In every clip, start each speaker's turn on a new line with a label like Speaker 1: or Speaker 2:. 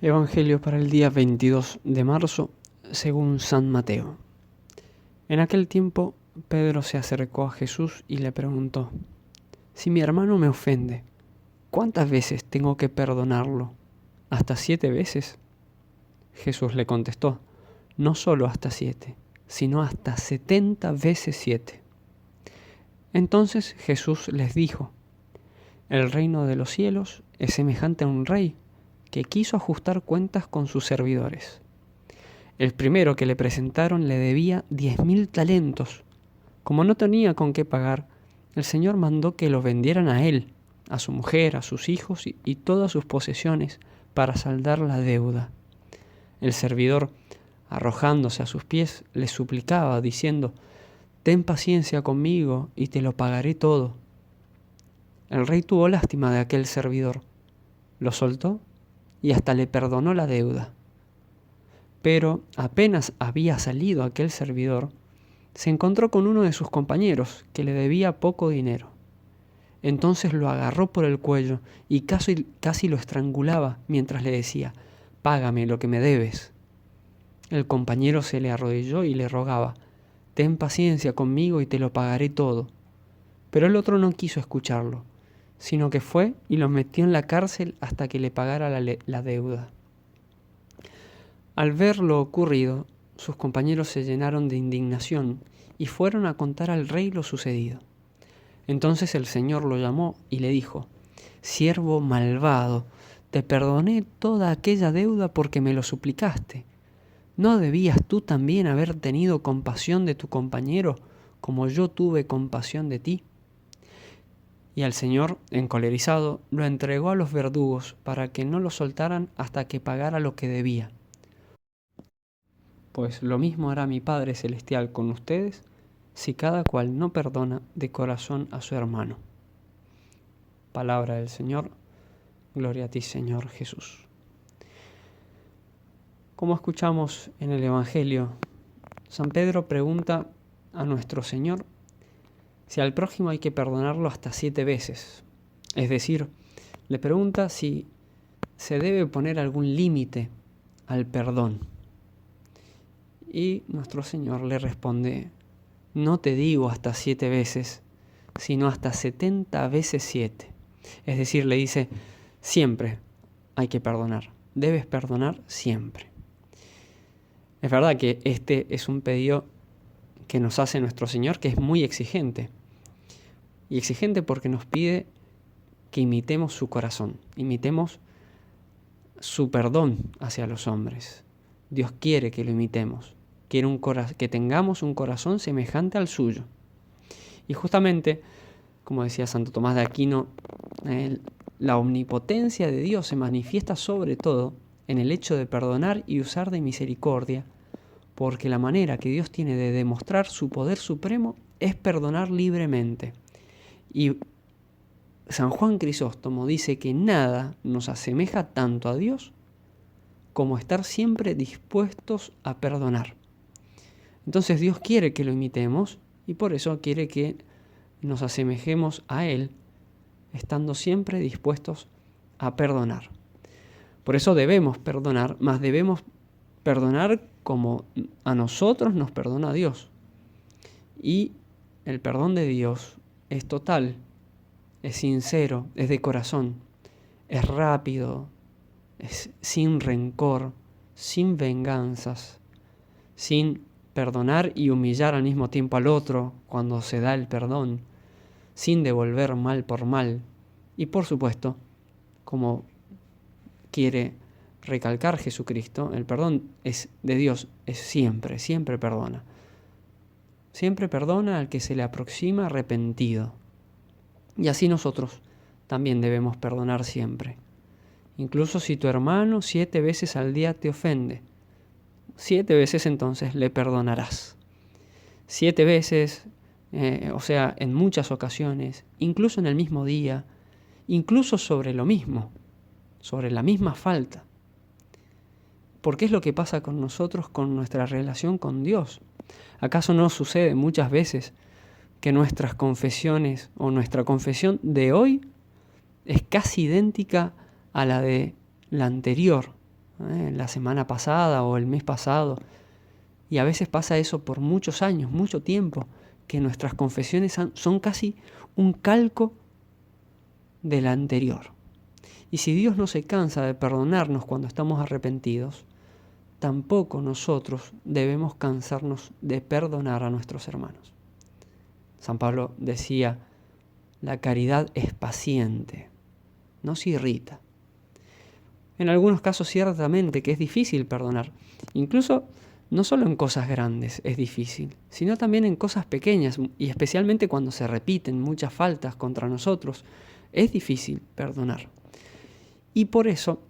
Speaker 1: Evangelio para el día 22 de marzo, según San Mateo. En aquel tiempo, Pedro se acercó a Jesús y le preguntó: Si mi hermano me ofende, ¿cuántas veces tengo que perdonarlo? ¿Hasta 7 veces? Jesús le contestó: No solo hasta 7, sino hasta 70 veces 7. Entonces Jesús les dijo: El reino de los cielos es semejante a un rey que quiso ajustar cuentas con sus servidores. El primero que le presentaron le debía 10.000 talentos. Como no tenía con qué pagar, el Señor mandó que lo vendieran a él, a su mujer, a sus hijos y todas sus posesiones para saldar la deuda. El servidor, arrojándose a sus pies, le suplicaba, diciendo: Ten paciencia conmigo y te lo pagaré todo. El rey tuvo lástima de aquel servidor, lo soltó y hasta le perdonó la deuda. Pero apenas había salido aquel servidor, se encontró con uno de sus compañeros que le debía poco dinero. Entonces lo agarró por el cuello y casi lo estrangulaba mientras le decía: Págame lo que me debes. El compañero se le arrodilló y le rogaba: Ten paciencia conmigo y te lo pagaré todo. Pero el otro no quiso escucharlo, sino que fue y lo metió en la cárcel hasta que le pagara la deuda. Al ver lo ocurrido, sus compañeros se llenaron de indignación y fueron a contar al rey lo sucedido. Entonces el Señor lo llamó y le dijo: Siervo malvado, te perdoné toda aquella deuda porque me lo suplicaste. ¿No debías tú también haber tenido compasión de tu compañero como yo tuve compasión de ti? Y al Señor, encolerizado, lo entregó a los verdugos para que no lo soltaran hasta que pagara lo que debía. Pues lo mismo hará mi Padre Celestial con ustedes si cada cual no perdona de corazón a su hermano. Palabra del Señor. Gloria a ti, Señor Jesús. Como escuchamos en el Evangelio, San Pedro pregunta a nuestro Señor si al prójimo hay que perdonarlo hasta 7 veces. Es decir, le pregunta si se debe poner algún límite al perdón. Y nuestro Señor le responde: No te digo hasta 7 veces, sino hasta 70 veces 7. Es decir, le dice: siempre hay que perdonar. Debes perdonar siempre. Es verdad que este es un pedido que nos hace nuestro Señor, que es muy exigente. Y exigente porque nos pide que imitemos su corazón, imitemos su perdón hacia los hombres. Dios quiere que lo imitemos. Quiere que tengamos un corazón semejante al suyo. Y justamente, como decía Santo Tomás de Aquino, la omnipotencia de Dios se manifiesta sobre todo en el hecho de perdonar y usar de misericordia, porque la manera que Dios tiene de demostrar su poder supremo es perdonar libremente. Y San Juan Crisóstomo dice que nada nos asemeja tanto a Dios como estar siempre dispuestos a perdonar. Entonces Dios quiere que lo imitemos y por eso quiere que nos asemejemos a Él, estando siempre dispuestos a perdonar. Por eso debemos perdonar, mas debemos perdonar como a nosotros nos perdona Dios. Y el perdón de Dios es total, es sincero, es de corazón, es rápido, es sin rencor, sin venganzas, sin perdonar y humillar al mismo tiempo al otro cuando se da el perdón, sin devolver mal por mal. Y por supuesto, como quiere recalcar Jesucristo, el perdón es de Dios, es siempre, siempre perdona. Siempre perdona al que se le aproxima arrepentido. Y así nosotros también debemos perdonar siempre. Incluso si tu hermano 7 veces al día te ofende, 7 veces entonces le perdonarás. 7 veces, o sea, en muchas ocasiones, incluso en el mismo día, incluso sobre lo mismo, sobre la misma falta. Porque es lo que pasa con nosotros, con nuestra relación con Dios. ¿Acaso no sucede muchas veces que nuestras confesiones o nuestra confesión de hoy es casi idéntica a la de la anterior, la semana pasada o el mes pasado. Y a veces pasa eso por muchos años, mucho tiempo, que nuestras confesiones son casi un calco de la anterior. Y si Dios no se cansa de perdonarnos cuando estamos arrepentidos, tampoco nosotros debemos cansarnos de perdonar a nuestros hermanos. San Pablo decía, la caridad es paciente, no se irrita. En algunos casos ciertamente que es difícil perdonar, incluso no solo en cosas grandes es difícil, sino también en cosas pequeñas, y especialmente cuando se repiten muchas faltas contra nosotros, es difícil perdonar. Y por eso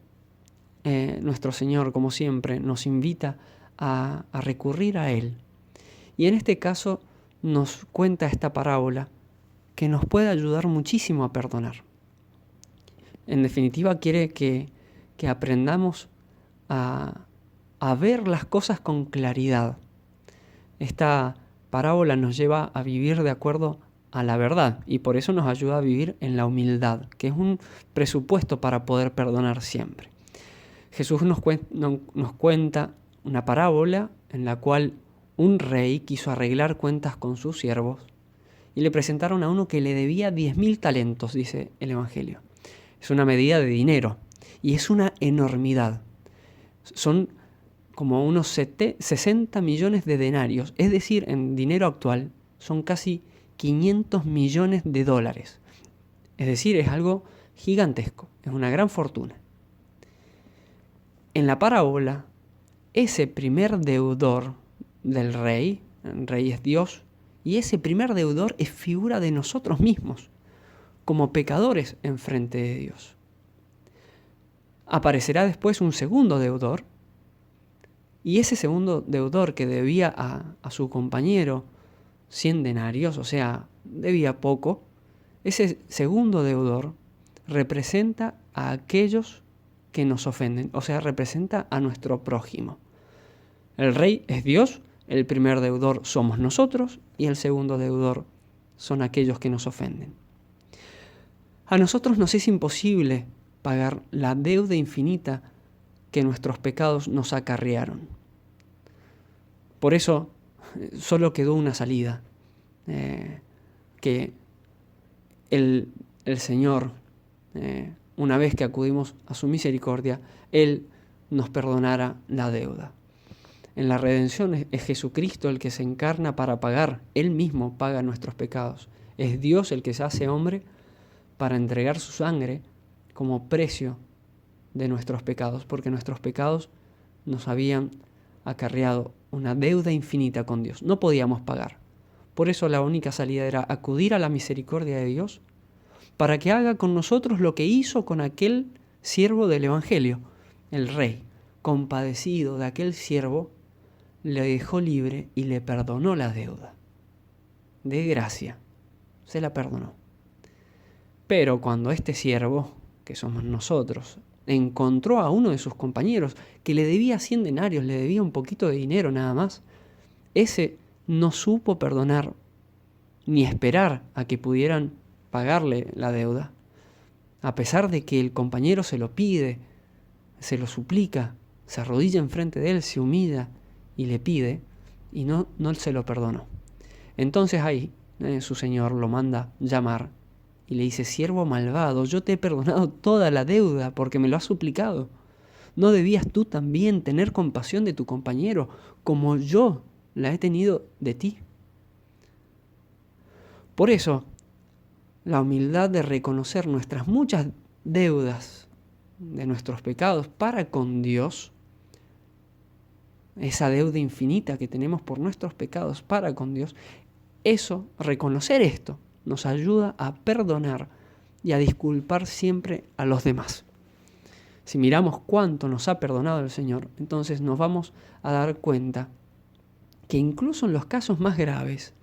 Speaker 1: nuestro Señor, como siempre, nos invita a recurrir a Él. Y en este caso nos cuenta esta parábola que nos puede ayudar muchísimo a perdonar. En definitiva, quiere que aprendamos a ver las cosas con claridad. Esta parábola nos lleva a vivir de acuerdo a la verdad y por eso nos ayuda a vivir en la humildad, que es un presupuesto para poder perdonar siempre. Jesús nos cuenta una parábola en la cual un rey quiso arreglar cuentas con sus siervos y le presentaron a uno que le debía 10.000 talentos, dice el Evangelio. Es una medida de dinero y es una enormidad. Son como unos 60 millones de denarios, es decir, en dinero actual son casi 500 millones de dólares. Es decir, es algo gigantesco, es una gran fortuna. En la parábola, ese primer deudor del rey, el rey es Dios, y ese primer deudor es figura de nosotros mismos, como pecadores enfrente de Dios. Aparecerá después un segundo deudor, y ese segundo deudor que debía a su compañero 100 denarios, o sea, debía poco, ese segundo deudor representa a aquellos que nos ofenden, o sea, representa a nuestro prójimo. El rey es Dios, el primer deudor somos nosotros y el segundo deudor son aquellos que nos ofenden. A nosotros nos es imposible pagar la deuda infinita que nuestros pecados nos acarrearon. Por eso solo quedó una salida, que el Señor, una vez que acudimos a su misericordia, Él nos perdonara la deuda. En la redención es Jesucristo el que se encarna para pagar, Él mismo paga nuestros pecados. Es Dios el que se hace hombre para entregar su sangre como precio de nuestros pecados, porque nuestros pecados nos habían acarreado una deuda infinita con Dios. No podíamos pagar. Por eso la única salida era acudir a la misericordia de Dios para que haga con nosotros lo que hizo con aquel siervo del Evangelio. El rey, compadecido de aquel siervo, le dejó libre y le perdonó la deuda. De gracia, se la perdonó. Pero cuando este siervo, que somos nosotros, encontró a uno de sus compañeros que le debía 100 denarios, le debía un poquito de dinero nada más, ese no supo perdonar ni esperar a que pudieran pagarle la deuda, a pesar de que el compañero se lo pide, se lo suplica, se arrodilla enfrente de él, se humilla y le pide, y no se lo perdonó. Entonces ahí su señor lo manda llamar y le dice: siervo malvado, yo te he perdonado toda la deuda porque me lo has suplicado. ¿No debías tú también tener compasión de tu compañero como yo la he tenido de ti? Por eso, la humildad de reconocer nuestras muchas deudas de nuestros pecados para con Dios, esa deuda infinita que tenemos por nuestros pecados para con Dios, eso, reconocer esto, nos ayuda a perdonar y a disculpar siempre a los demás. Si miramos cuánto nos ha perdonado el Señor, entonces nos vamos a dar cuenta que incluso en los casos más graves,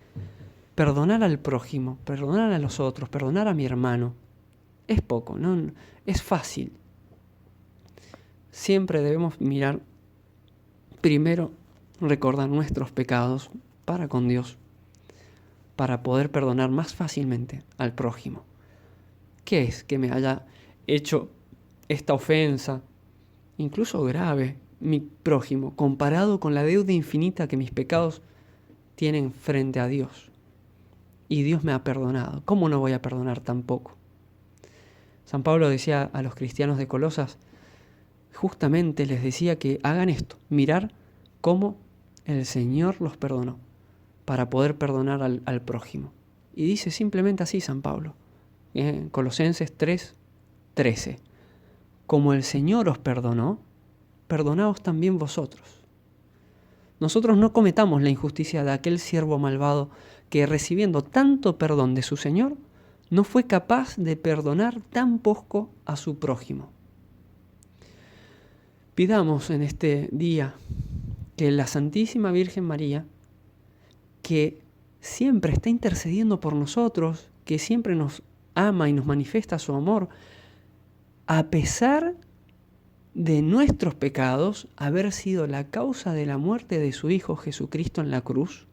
Speaker 1: perdonar al prójimo, perdonar a los otros, perdonar a mi hermano, es poco, no es fácil. Siempre debemos mirar primero, recordar nuestros pecados para con Dios, para poder perdonar más fácilmente al prójimo. ¿Qué es que me haya hecho esta ofensa incluso grave, mi prójimo, comparado con la deuda infinita que mis pecados tienen frente a Dios. Y Dios me ha perdonado. ¿Cómo no voy a perdonar tampoco? San Pablo decía a los cristianos de Colosas, justamente les decía que hagan esto, mirar cómo el Señor los perdonó, para poder perdonar al prójimo. Y dice simplemente así San Pablo, en Colosenses 3:13, como el Señor os perdonó, perdonaos también vosotros. Nosotros no cometamos la injusticia de aquel siervo malvado que, recibiendo tanto perdón de su Señor, no fue capaz de perdonar tan poco a su prójimo. Pidamos en este día que la Santísima Virgen María, que siempre está intercediendo por nosotros, que siempre nos ama y nos manifiesta su amor, a pesar de nuestros pecados, haber sido la causa de la muerte de su Hijo Jesucristo en la cruz,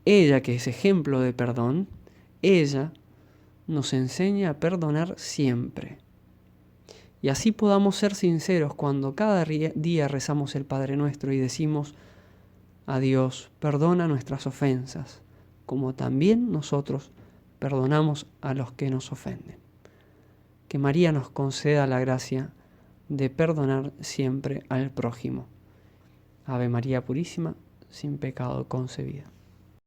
Speaker 1: ella que es ejemplo de perdón, ella nos enseña a perdonar siempre. Y así podamos ser sinceros cuando cada día rezamos el Padre Nuestro y decimos a Dios, perdona nuestras ofensas, como también nosotros perdonamos a los que nos ofenden. Que María nos conceda la gracia de perdonar siempre al prójimo. Ave María Purísima, sin pecado concebida.